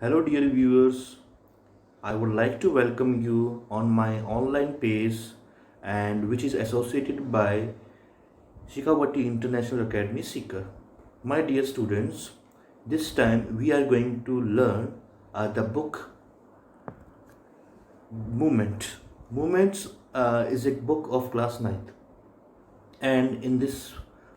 Hello, dear viewers. I would like to welcome you on my online page and which is associated by Shikawati International Academy Seeker. My dear students, this time we are going to learn the book Movement. Movements is a book of class 9th, and in this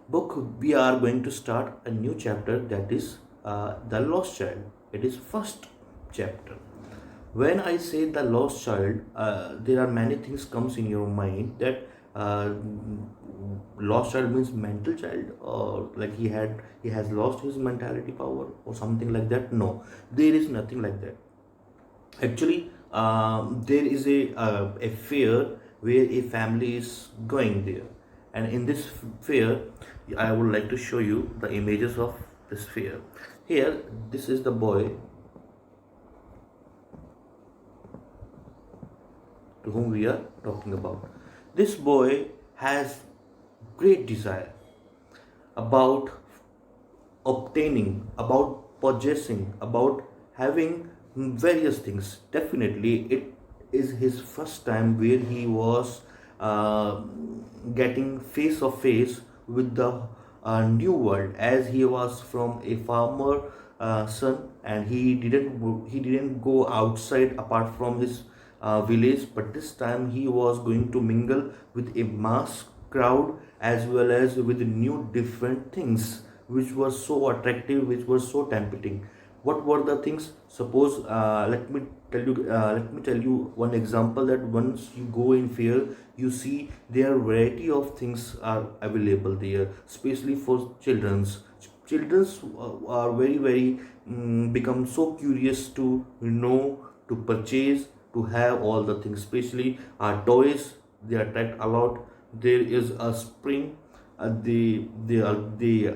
book we are going to start a new chapter, that is the lost child. It is first chapter. When I say the lost child, there are many things comes in your mind that uh, lost child means mental child, or like he has lost his mentality power or something like that. No, there is nothing like that. Actually, there is a fair where a family is going there, and in this fair, I would like to show you the images of this fair. Here, this is the boy to whom we are talking about. This boy has great desire about obtaining, about possessing, about having various things. Definitely, it is his first time where he was uh, getting face of face with the new world, as he was from a farmer son, and he didn't go outside apart from his village, but this time he was going to mingle with a mass crowd as well as with new different things which were so attractive, which were so tempting. What were the things? Suppose let me tell you one example, that once you go in fair, you see there are variety of things are available there, especially for children's are very become so curious to know, to purchase, to have all the things, especially toys. They attract a lot. There is a spring, they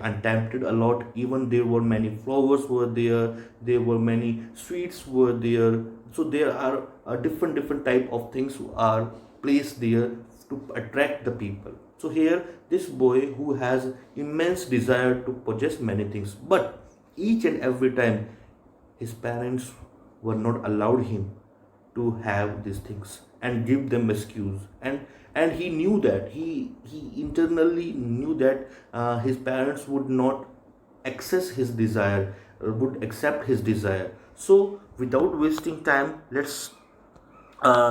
attempted a lot. Even there were many flowers were there were many sweets were there. So there are different type of things are placed there to attract the people. So here, this boy who has immense desire to possess many things, but each and every time his parents were not allowed him to have these things and give them excuse. And he knew that he internally knew that his parents would not access his desire, would accept his desire. So without wasting time, let's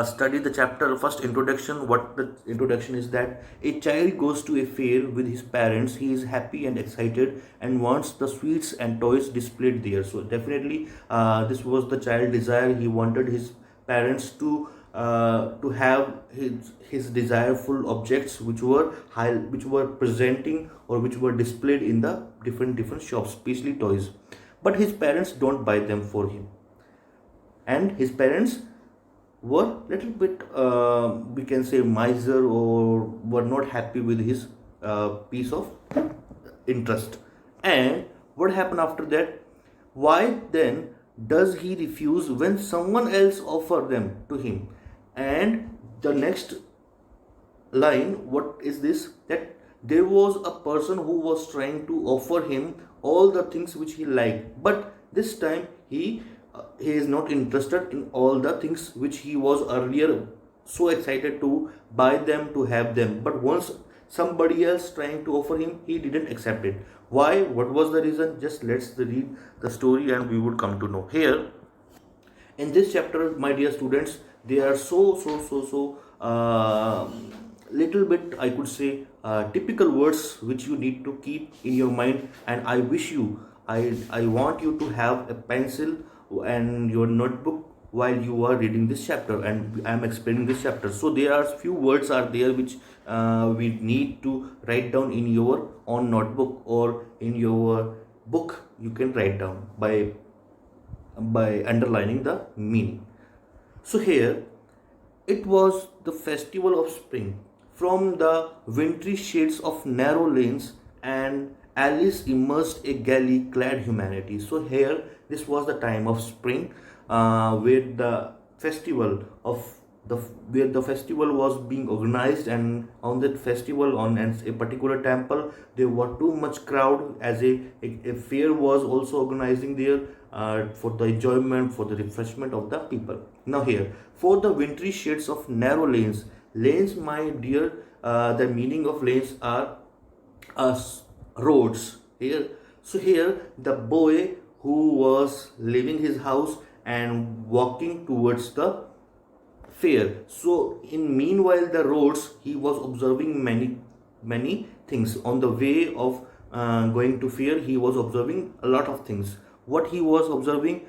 study the chapter. First, introduction. What the introduction is, that a child goes to a fair with his parents. He is happy and excited and wants the sweets and toys displayed there. So definitely, this was the child desire. He wanted his parents to have his desireful objects which were high, which were presenting or which were displayed in the different shops, especially toys. But his parents don't buy them for him, and his parents were little bit, we can say, miser, or were not happy with his piece of interest. And what happened after that? Why then does he refuse when someone else offer them to him? And the next line, what is this? That there was a person who was trying to offer him all the things which he liked, but this time he is not interested in all the things which he was earlier so excited to buy them, to have them. But once somebody else trying to offer him, he didn't accept it. Why? What was the reason? Just let's read the story and we would come to know. Here in this chapter, my dear students, there are so little bit, I could say, typical words which you need to keep in your mind. And I wish you, I want you to have a pencil and your notebook while you are reading this chapter and I am explaining this chapter. So there are few words are there which we need to write down in your own notebook or in your book. You can write down by underlining the meaning. So here, it was the festival of spring. From the wintry shades of narrow lanes, and Alice immersed a galley clad humanity. So here, this was the time of spring, where the festival of where the festival was being organized, and on that festival on a particular temple there were too much crowd, as a fair was also organizing there for the enjoyment, for the refreshment of the people. Now here, for the wintry shades of narrow lanes, my dear, the meaning of lanes are roads here. So here the boy who was leaving his house and walking towards the fair. So in meanwhile the roads, he was observing many things on the way of going to fair. He was observing a lot of things. What he was observing,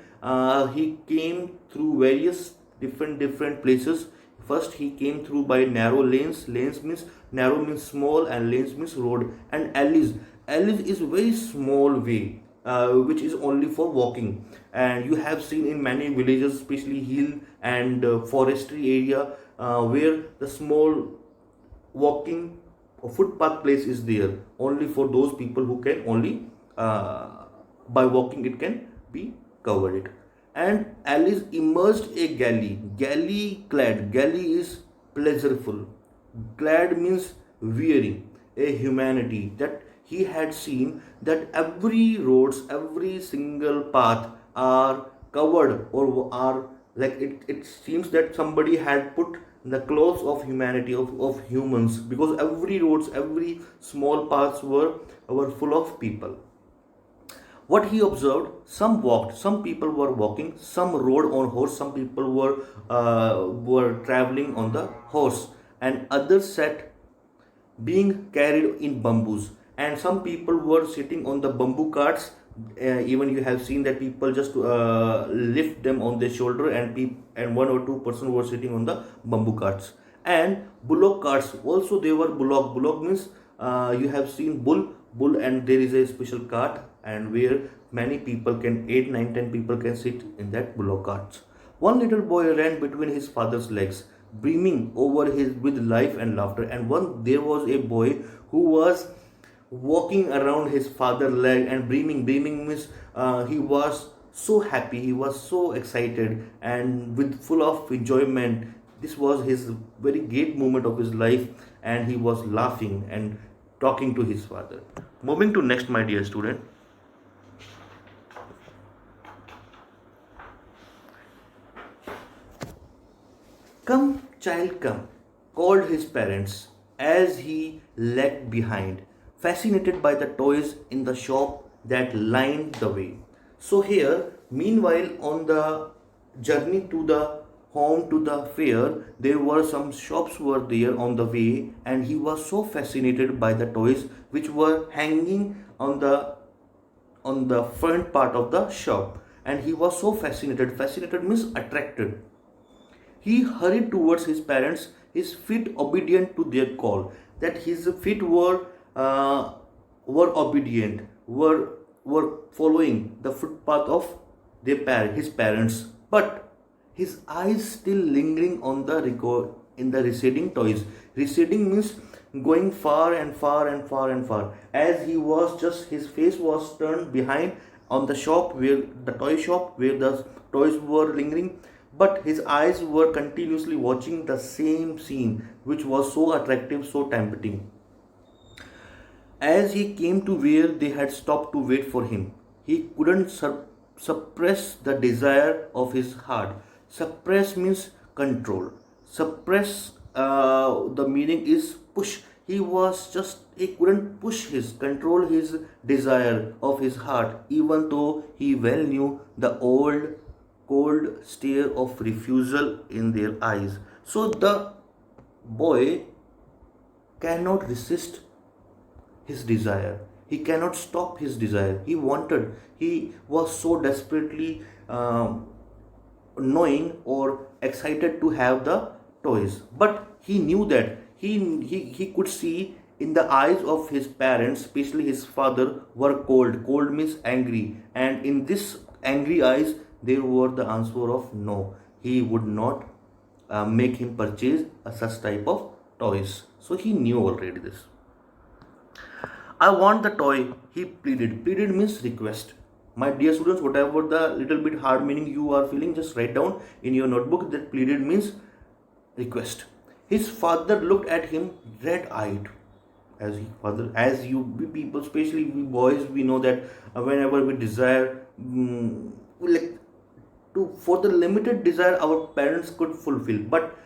he came through various different places. First he came through by narrow lanes means narrow means small, and lanes means road, and alleys is very small way, which is only for walking. And you have seen in many villages, especially hill and forestry area, where the small walking or footpath place is there only for those people who can only by walking it can be covered it. And Alice emerged a galley clad. Galley is pleasureful. Glad means wearing, a humanity that he had seen that every roads, every single path are covered or are like it seems that somebody had put the clothes of humanity of humans, because every roads, every small paths were full of people. What he observed, some walked, some people were walking, some rode on horse, some people were traveling on the horse, and others sat being carried in bamboos, and some people were sitting on the bamboo carts. Even you have seen that people just lift them on their shoulder, and and one or two person were sitting on the bamboo carts. And bullock carts also, they were bullock means you have seen bull, and there is a special cart, and where many people can 8 9 10 people can sit in that bullock carts. One little boy ran between his father's legs, beaming over his with life and laughter. And one there was a boy who was walking around his father's leg and beaming means he was so happy, he was so excited and with full of enjoyment. This was his very great moment of his life, and he was laughing and talking to his father. Moving to next, my dear student. Come, child, come, called his parents as he lagged behind, fascinated by the toys in the shop that lined the way. So, here, meanwhile, on the journey to the home to the fair, there were some shops were there on the way, and he was so fascinated by the toys which were hanging on the front part of the shop, and he was so fascinated means attracted. He hurried towards his parents, his feet obedient to their call. That his feet uh, were obedient, were following the footpath of his parents, but his eyes still lingering on the record in the receding toys. Receding means going far and far and far and far. As he was just his face was turned behind on the shop where the toy shop where the toys were lingering, but his eyes were continuously watching the same scene which was so attractive, so tempting. As he came to where they had stopped to wait for him, he couldn't suppress the desire of his heart. Suppress means control. Suppress, the meaning is push. He couldn't push his, control his desire of his heart, even though he well knew the old cold stare of refusal in their eyes. So the boy cannot resist his desire. He cannot stop his desire. He wanted, he was so desperately knowing or excited to have the toys. But he knew that he could see in the eyes of his parents, especially his father, were cold. Cold means angry. And in this angry eyes, there were the answer of no. He would not make him purchase such type of toys. So he knew already this. I want the toy, he pleaded. Pleaded means request. My dear students, whatever the little bit hard meaning you are feeling, just write down in your notebook that pleaded means request. His father looked at him red-eyed. As you we people, especially we boys, we know that whenever we desire, we like to, for the limited desire our parents could fulfill, but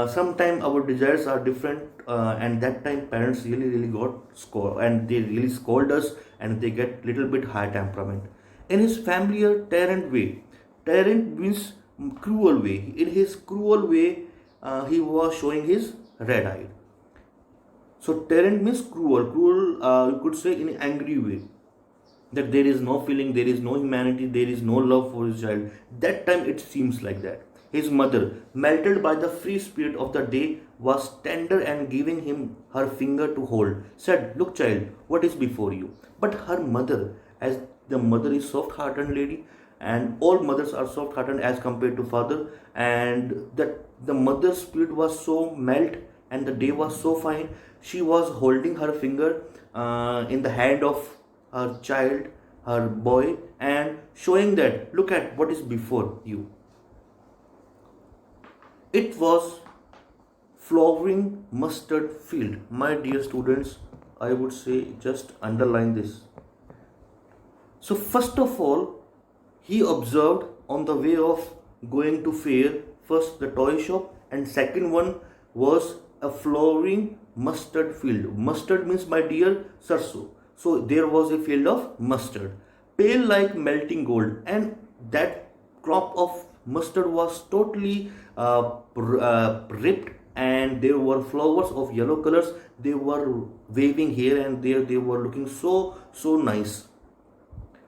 sometimes our desires are different, and that time parents really got scold, and they really scold us, and they get little bit high temperament. In his familiar tyrant way, tyrant means cruel way, in his cruel way, he was showing his red eye. So tyrant means cruel, you could say in an angry way, that there is no feeling, there is no humanity, there is no love for his child. That time it seems like that. His mother, melted by the free spirit of the day, was tender and giving him her finger to hold, said, "Look, child, what is before you?" But her mother, as the mother is soft-hearted lady, and all mothers are soft-hearted as compared to father, and that the mother's spirit was so melt, and the day was so fine. She was holding her finger in the hand of her child, her boy, and showing that, look at what is before you. It was flowering mustard field. My dear students, I would say just underline this. So first of all, he observed on the way of going to fair, first the toy shop, and second one was a flowering mustard field. Mustard means, my dear, sarso. So there was a field of mustard, pale like melting gold, and that crop of mustard was totally ripped, and there were flowers of yellow colors. They were waving here and there. They were looking so nice,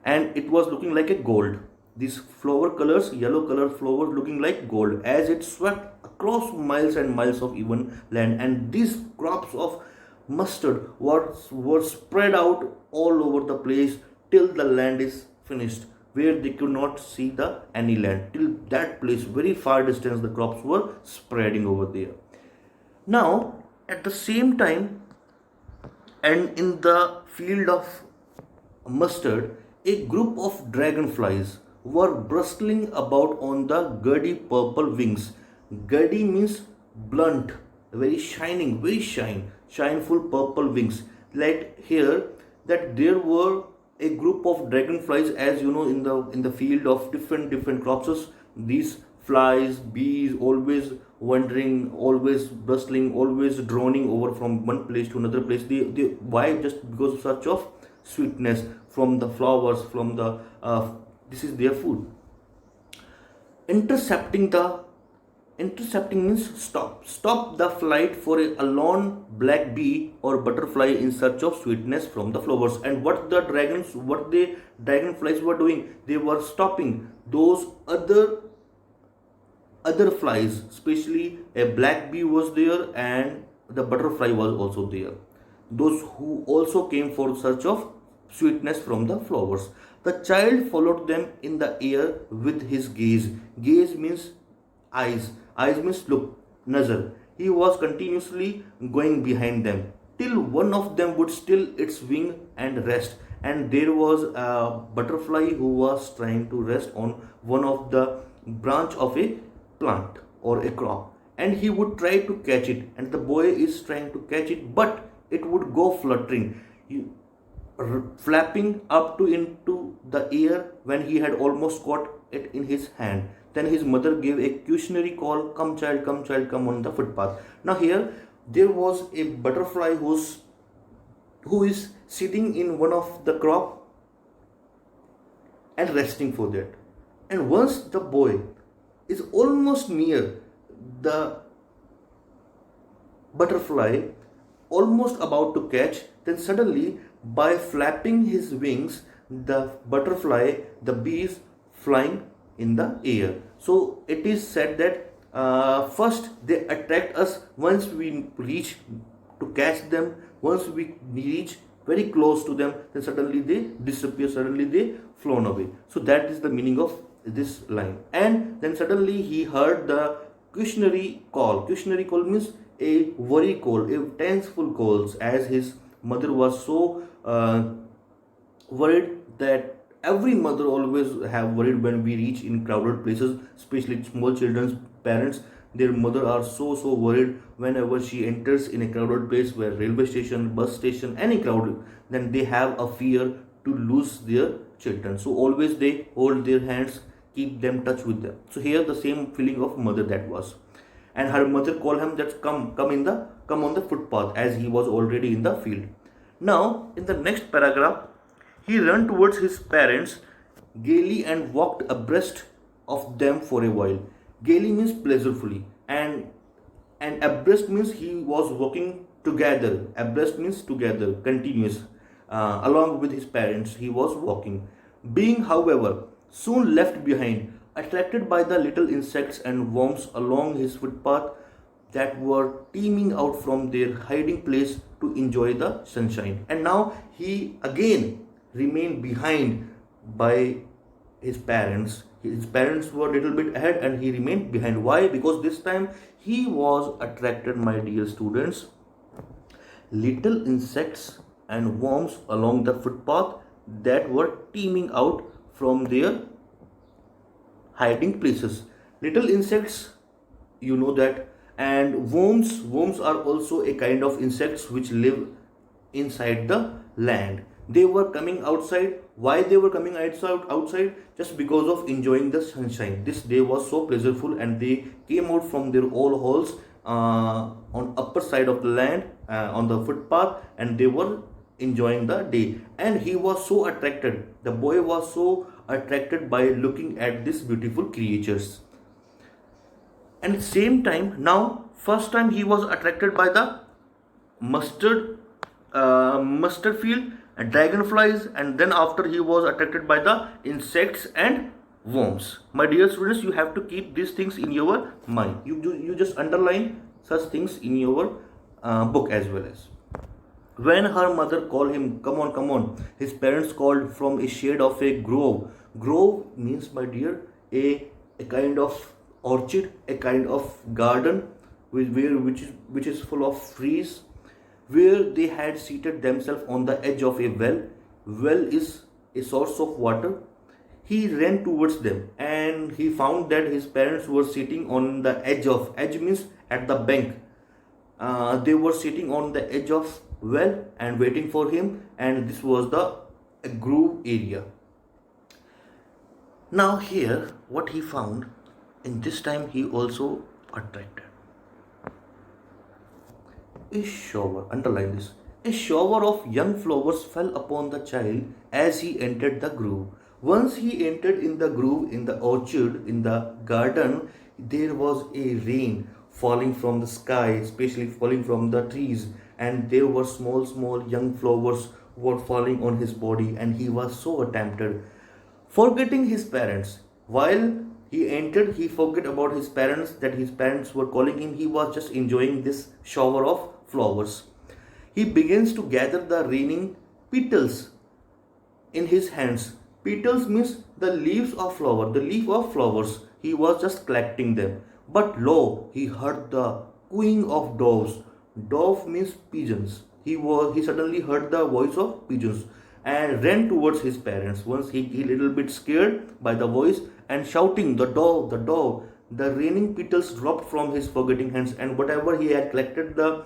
and it was looking like a gold. These flower colors, yellow color flowers, looking like gold as it swept across miles and miles of even land. And these crops of mustard were spread out all over the place till the land is finished, where they could not see the any land. Till that place, very far distance, the crops were spreading over there. Now, at the same time, and in the field of mustard, a group of dragonflies were bristling about on the gaudy purple wings. Gaudy means blunt, very shining, very shineful purple wings. Like here, that there were a group of dragonflies, as you know, in the field of different crops. These flies, bees, always wandering, always bustling, always droning over from one place to another place. They why? Just because of such of sweetness from the flowers, from the this is their food. Intercepting means stop the flight for a lone black bee or butterfly in search of sweetness from the flowers. And what the dragonflies were doing, they were stopping those other flies, especially a black bee was there, and the butterfly was also there, those who also came for search of sweetness from the flowers. The child followed them in the air with his gaze. Gaze means eyes. Eyes means look, nazar. He was continuously going behind them till one of them would still its wing and rest. And there was a butterfly who was trying to rest on one of the branch of a plant or a crop, and he would try to catch it, and the boy is trying to catch it, but it would go fluttering, flapping up to into the air when he had almost caught it in his hand. Then his mother gave a cautionary call, "Come child, come child, come on the footpath." Now here there was a butterfly who is sitting in one of the crop and resting for that. And once the boy is almost near the butterfly, almost about to catch, then suddenly, by flapping his wings, the butterfly, the bees flying in the air. So it is said that first they attract us once we reach to catch them. Once we reach very close to them, then suddenly they disappear, suddenly they flown away. So that is the meaning of this line. And then suddenly he heard the cautionary call. Cautionary call means a worry call, a tenseful calls, as his mother was so worried. That every mother always have worried when we reach in crowded places, especially small children's parents. Their mother are so worried whenever she enters in a crowded place, where railway station, bus station, any crowd, then they have a fear to lose their children. So always they hold their hands, keep them touch with them. So here the same feeling of mother that was. And her mother called him that come on the footpath, as he was already in the field. Now in the next paragraph, he ran towards his parents gaily and walked abreast of them for a while. Gaily means pleasurefully, and abreast means he was walking together. Abreast means together, continuous. Along with his parents, he was walking. Being, however, soon left behind, attracted by the little insects and worms along his footpath that were teeming out from their hiding place to enjoy the sunshine. And now he again remained behind by his parents. His parents were a little bit ahead and he remained behind. Why? Because this time he was attracted, my dear students, little insects and worms along the footpath that were teeming out from their hiding places. Little insects, you know that, and worms are also a kind of insects which live inside the land. They were coming outside. Why they were coming outside? Just because of enjoying the sunshine. This day was so pleasureful, and they came out from their all holes on upper side of the land, on the footpath, and they were enjoying the day. And he was so attracted, the boy was so attracted by looking at these beautiful creatures. And at the same time, now first time he was attracted by the mustard field and dragonflies, and then after he was attracted by the insects and worms. My dear students, you have to keep these things in your mind. You just underline such things in your book as well. As when her mother called him, come on, come on, his parents called from a shade of a grove. Grove means, my dear, a kind of orchard, a kind of garden which is full of trees, where they had seated themselves on the edge of a well. Well is a source of water. He ran towards them and he found that his parents were sitting on the edge means at the bank. They were sitting on the edge of well and waiting for him, and this was the grove area. Now here what he found, in this time he also attracted a shower. Underline this. A shower of young flowers fell upon the child as he entered the grove. Once he entered in the grove, in the orchard, in the garden, there was a rain falling from the sky, especially falling from the trees, and there were small young flowers were falling on his body, and he was so tempted. Forgetting his parents, while he entered, he forgot about his parents, that his parents were calling him. He was just enjoying this shower of flowers. He begins to gather the raining petals in his hands. Petals means the leaves of flower, the leaf of flowers. He was just collecting them. But lo, he heard the cooing of doves. Dove means pigeons. He suddenly heard the voice of pigeons and ran towards his parents. Once he little bit scared by the voice and shouting, the dove, the dove. The raining petals dropped from his forgetting hands, and whatever he had collected, the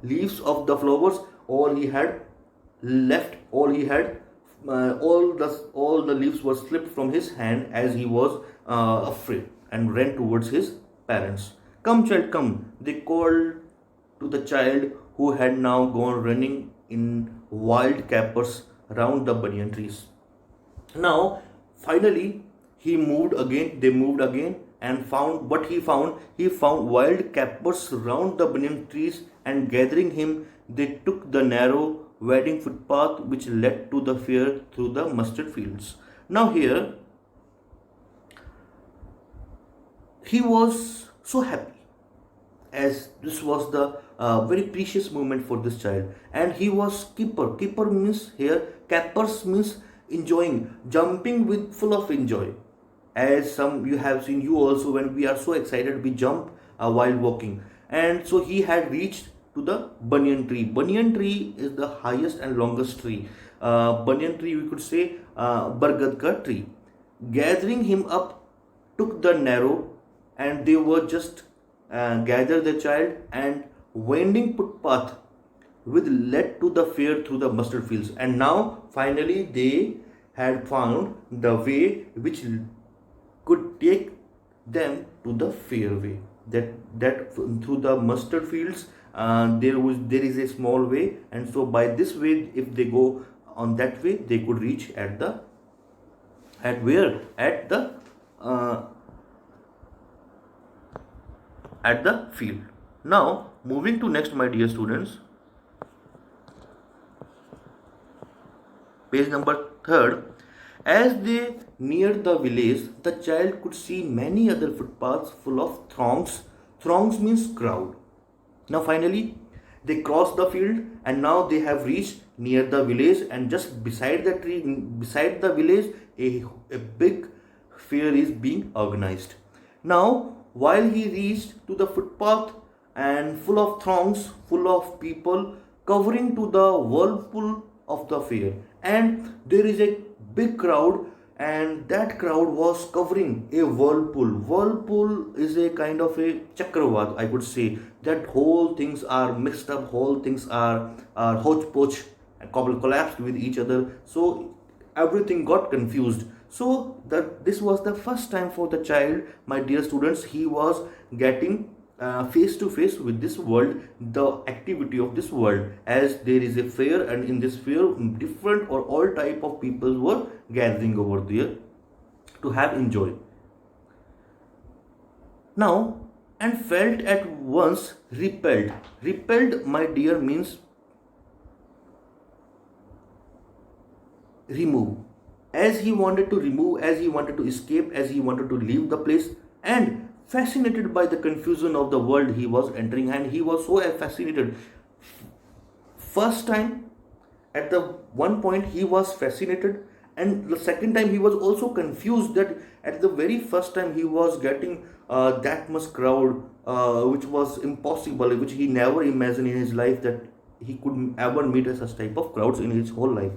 leaves of the flowers, all he had left, all the leaves were slipped from his hand as he was afraid, and ran towards his parents. Come, child, come, they called to the child, who had now gone running in wild capers round the banyan trees. Now finally they moved again, and found what he found. He found wild capers round the banyan trees, and gathering him, they took the narrow winding footpath which led to the fair through the mustard fields. Now here he was so happy, as this was the very precious moment for this child, and he was keeper means here, capers means enjoying, jumping with full of enjoy. As some you have seen, you also, when we are so excited we jump while walking. And so he had reached to the banyan tree. Banyan tree is the highest and longest tree. Banyan tree, we could say bargad ka tree. Gathering him up, took the narrow, and they were just gathered the child, and winding footpath which led to the fair through the mustard fields. And now finally they had found the way which could take them to the fairway. That through the mustard fields, there is a small way, and so by this way, if they go on that way, they could reach at where uh, at the field. Now moving to next, my dear students, page number third. As they neared the village, the child could see many other footpaths full of throngs. Throngs means crowd. Now finally, they crossed the field, and now they have reached near the village, and just beside the tree, beside the village, a big fair is being organized. Now, while he reached to the footpath and full of throngs, full of people covering to the whirlpool of the fair, and there is a big crowd, and that crowd was covering a whirlpool. Whirlpool is a kind of a chakravat, I could say. That whole things are mixed up, whole things are hodgepodge, collapsed with each other, so everything got confused. So that this was the first time for the child, my dear students, he was getting face to face with this world, the activity of this world, as there is a fair, and in this fair different or all type of people were gathering over there to have enjoy. Now, and felt at once repelled. Repelled, my dear, means remove. As he wanted to remove, as he wanted to escape, as he wanted to leave the place, and fascinated by the confusion of the world he was entering, and he was so fascinated. First time, at the one point, he was fascinated, and the second time he was also confused, that at the very first time he was getting that much crowd, which was impossible, which he never imagined in his life, that he could ever meet such type of crowds in his whole life.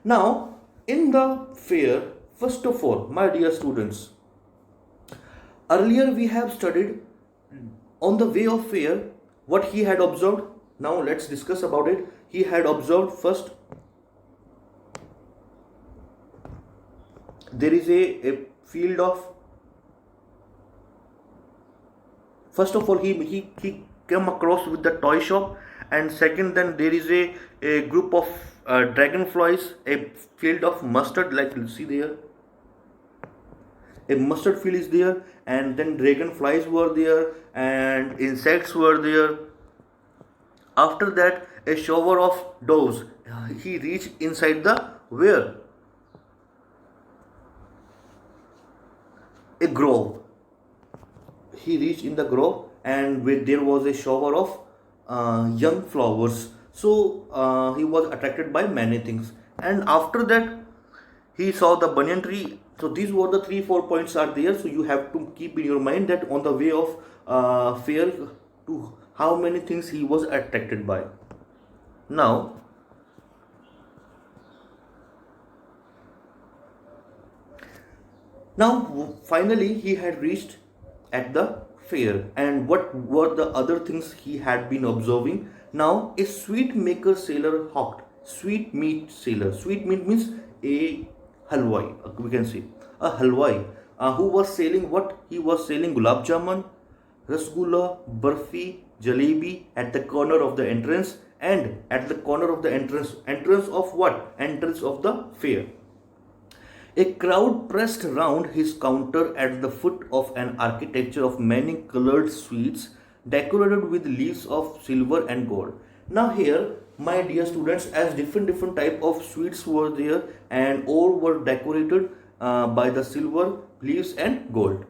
Now, in the fair, first of all, my dear students, earlier we have studied on the way of fair what he had observed. Now let's discuss about it. He had observed first, there is a field of, first of all he came across with the toy shop, and second, then there is a group of dragonflies, a field of mustard, like you see there, a mustard field is there, and then dragonflies were there, and insects were there. After that, a shower of doves. He reached inside the where? A grove. He reached in the grove, and where there was a shower of young flowers. So he was attracted by many things. And after that, he saw the banyan tree. So these were the 3-4 points are there. So you have to keep in your mind that on the way of fair, to how many things he was attracted by. Now, finally he had reached at the fair, and what were the other things he had been observing? Now, a sweet maker sailor hawked. Sweet meat sailor. Sweet meat means a halwai, we can say a halwai, who was selling what? He was selling gulab jamun, rasgulla, barfi, jalebi at the corner of the entrance, and at the corner of the entrance of what? Entrance of the fair. A crowd pressed round his counter at the foot of an architecture of many colored sweets decorated with leaves of silver and gold. Now here, my dear students, as different type of sweets were there, and all were decorated by the silver, leaves and gold.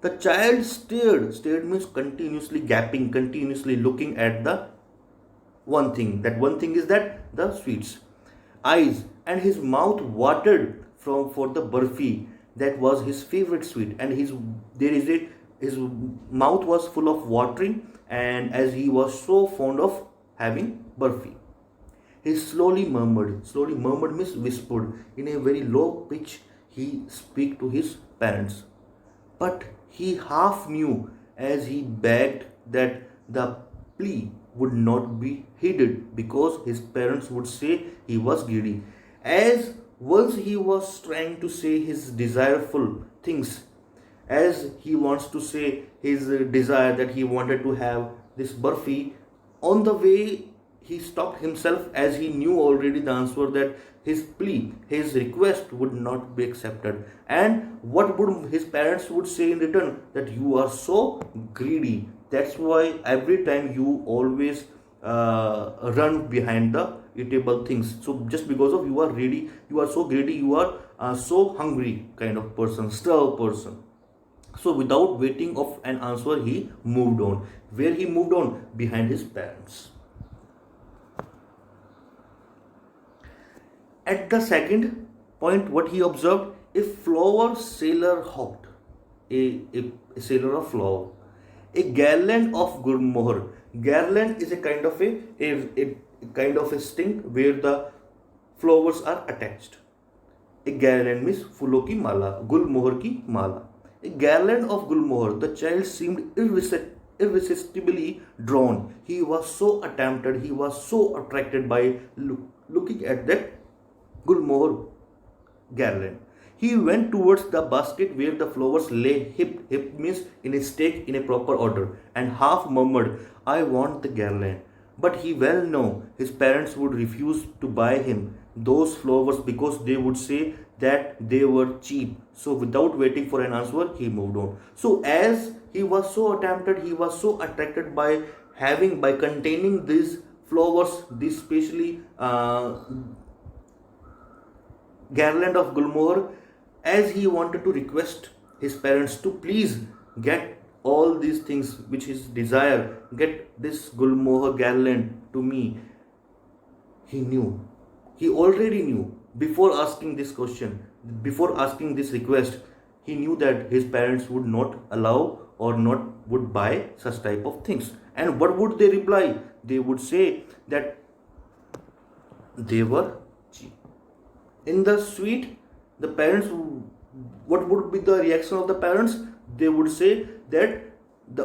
The child stared means continuously gaping, continuously looking at the one thing. That one thing is that the sweets. Eyes, and his mouth watered for the barfi, that was his favorite sweet, and his mouth was full of watering, and as he was so fond of having barfi. He slowly murmured means whispered, in a very low pitch he speak to his parents. But he half knew as he begged that the plea would not be heeded because his parents would say he was greedy. As once he was trying to say his desireful things, as he wants to say his desire that he wanted to have this burfi, on the way he stopped himself as he knew already the answer that his plea, his request would not be accepted. And what would his parents would say in return? That you are so greedy. That's why every time you always run behind the eatable things. So just because of you are greedy, you are so greedy, you are so hungry kind of person, starved person. So without waiting of an answer, he moved on. Where he moved on? Behind his parents. At the second point, what he observed, a flower sailor hawked, a sailor of flower, a garland of gulmohar. Garland is a kind of a kind of a sting where the flowers are attached. A garland means फूलों की माला, गुलमोहर की माला. A garland of gulmohar. The child seemed irresistibly drawn. He was so attempted, he was so attracted by looking at that gulmohar garland. He went towards the basket where the flowers lay heaped. Heaped means in a stack in a proper order, and half murmured, I want the garland. But he well knew his parents would refuse to buy him those flowers because they would say that they were cheap. So without waiting for an answer, he moved on. So as he was so attempted, he was so attracted by by containing these flowers, this specially garland of gulmohar, as he wanted to request his parents to please get all these things which his desire, get this gulmohar garland to me. He knew, he already knew before asking this question, before asking this request, he knew that his parents would not allow or not would buy such type of things. And what would they reply? They would say that they were cheap. In the sweet, the parents, what would be the reaction of the parents? They would say that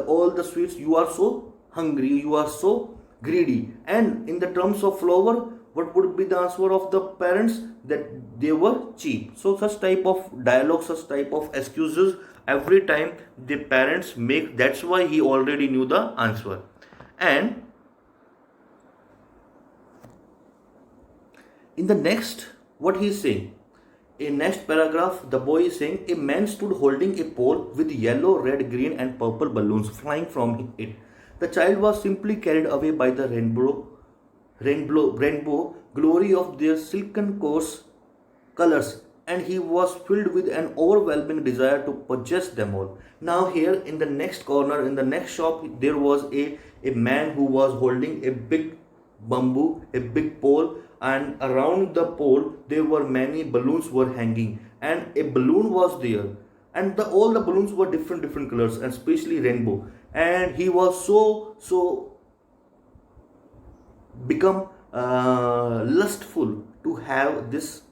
all the sweets, you are so hungry, you are so greedy. And in the terms of flower, what would be the answer of the parents? That they were cheap. So such type of dialogue, such type of excuses, every time the parents make, that's why he already knew the answer. And in the next, what he is saying, in next paragraph, the boy is saying, a man stood holding a pole with yellow, red, green and purple balloons flying from it. The child was simply carried away by the rainbow glory of their silken coarse colors, and he was filled with an overwhelming desire to possess them all. Now here in the next corner, in the next shop, there was a man who was holding a big bamboo, a big pole, and around the pole there were many balloons were hanging, and a balloon was there, and all the balloons were different colors, and especially rainbow. And he was so become lustful to have this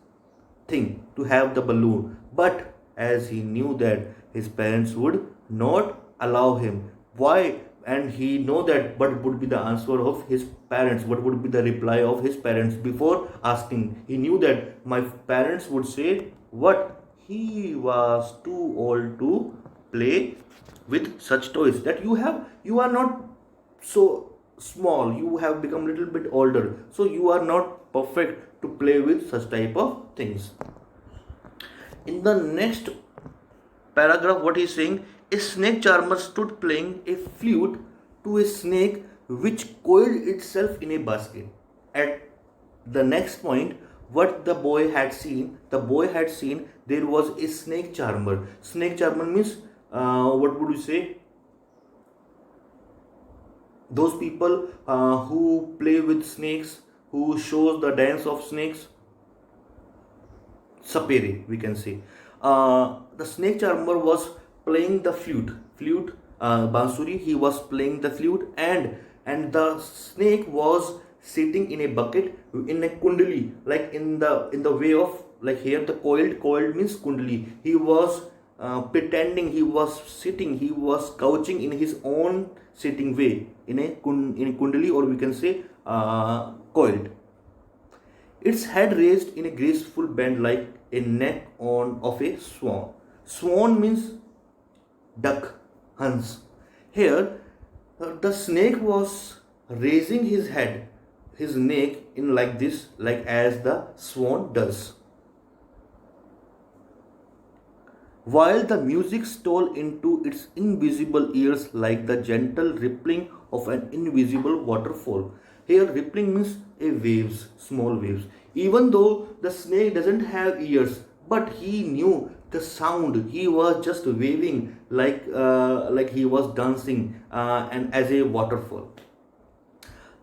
thing, to have the balloon. But as he knew that his parents would not allow him, why? And he know that what would be the answer of his parents, what would be the reply of his parents before asking. He knew that my parents would say what? He was too old to play with such toys, that you are not so small, you have become little bit older, so you are not perfect to play with such type of things. In the next paragraph, what he is saying, a snake charmer stood playing a flute to a snake which coiled itself in a basket. At the next point, what the boy had seen, there was a snake charmer. Snake charmer means what would you say? Those people who play with snakes, who shows the dance of snakes, sapere we can say. The snake charmer was playing the flute, bansuri. He was playing the flute, and the snake was sitting in a bucket in a kundali, like in the way of, like here the coiled means kundali. He was pretending he was sitting, he was couching in his own sitting way in a kundali, or we can say coiled. Its head raised in a graceful bend like a neck on of a swan. Swan means duck, Hans. Here, the snake was raising his head, his neck in like this, like as the swan does. While the music stole into its invisible ears like the gentle rippling of an invisible waterfall. Here, rippling means a waves, small waves. Even though the snake doesn't have ears, but he knew the sound. He was just waving like he was dancing and as a waterfall.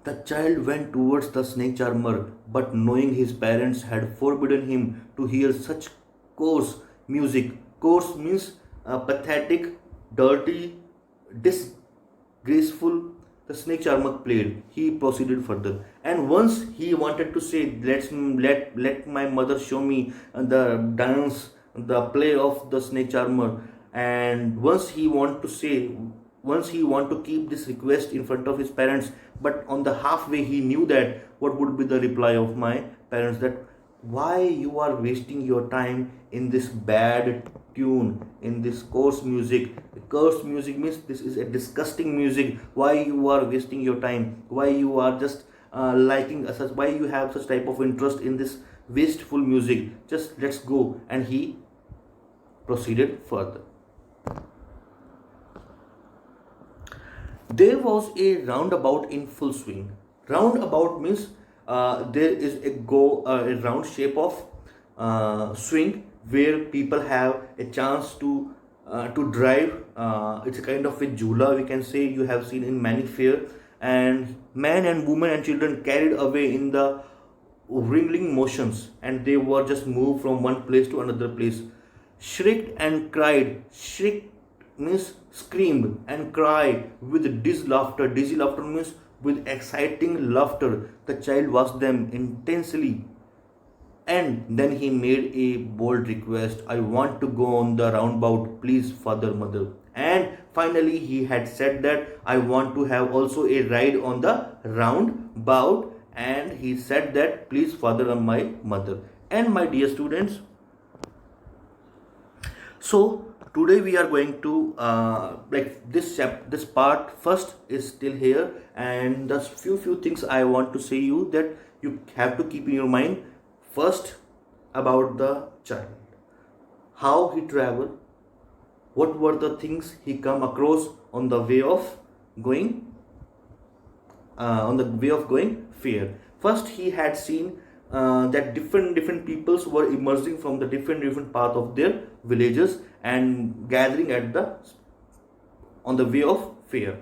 The child went towards the snake charmer, but knowing his parents had forbidden him to hear such coarse music. Coarse means pathetic, dirty, disgraceful. The snake charmer played. He proceeded further, and once he wanted to say, "Let my mother show me the dance, the play of the snake charmer." And once he want to keep this request in front of his parents, but on the halfway he knew that what would be the reply of my parents, that why you are wasting your time in this bad tune, in this coarse music. Coarse music means this is a disgusting music. Why you are wasting your time, why you are just liking such, why you have such type of interest in this wasteful music, just let's go. And he proceeded further. There was a roundabout in full swing. Roundabout means there is a round shape of swing where people have a chance to drive. It's a kind of a jula, we can say, you have seen in many fair, and men and women and children carried away in the wriggling motions, and they were just moved from one place to another place. Shrieked and cried. Shrieked means screamed, and cry with dizzy laughter. Dizzy laughter means with exciting laughter. The child watched them intensely, and then he made a bold request. I want to go on the roundabout, please, father, mother. And finally, he had said that I want to have also a ride on the roundabout. And he said that, please, father, and my mother. And my dear students, so today we are going to like this part first is still here, and the few things I want to say you that you have to keep in your mind. First, about the child, how he traveled, what were the things he come across on the way of going fair. First, he had seen that different peoples were emerging from the different path of their villages and gathering at the on the way of fair.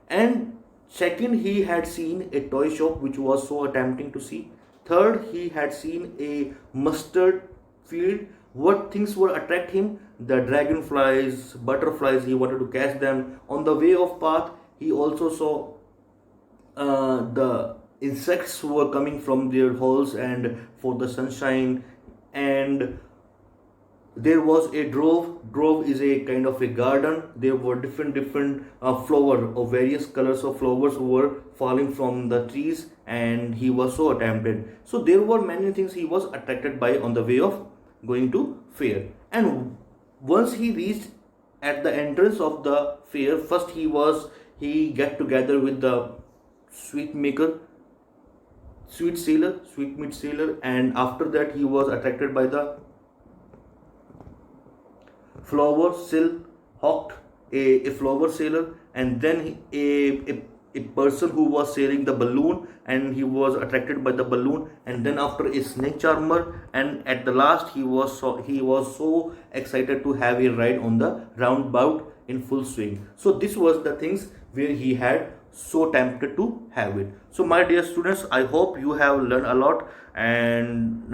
And second, he had seen a toy shop which was so tempting to see. Third, he had seen a mustard field. What things would attract him? The dragonflies, butterflies, he wanted to catch them. On the way of path, he also saw the insects who were coming from their holes and for the sunshine. And there was a drove is a kind of a garden. There were different flower of various colors of flowers who were falling from the trees, and he was so tempted. So there were many things he was attracted by on the way of going to fair. And once he reached at the entrance of the fair, first he get together with the sweet maker, sweet meat seller, and after that he was attracted by the flower silk hawked, a flower seller, and then a person who was selling the balloon, and he was attracted by the balloon, and then after a snake charmer, and at the last he was so excited to have a ride on the roundabout in full swing. So this was the things where he had so tempted to have it. So my dear students, I hope you have learned a lot, and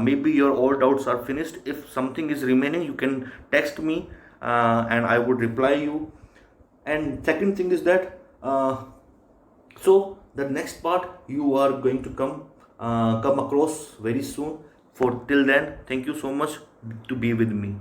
maybe your all doubts are finished. If something is remaining, you can text me and I would reply you. And second thing is that so the next part you are going to come across very soon. For till then, thank you so much to be with me.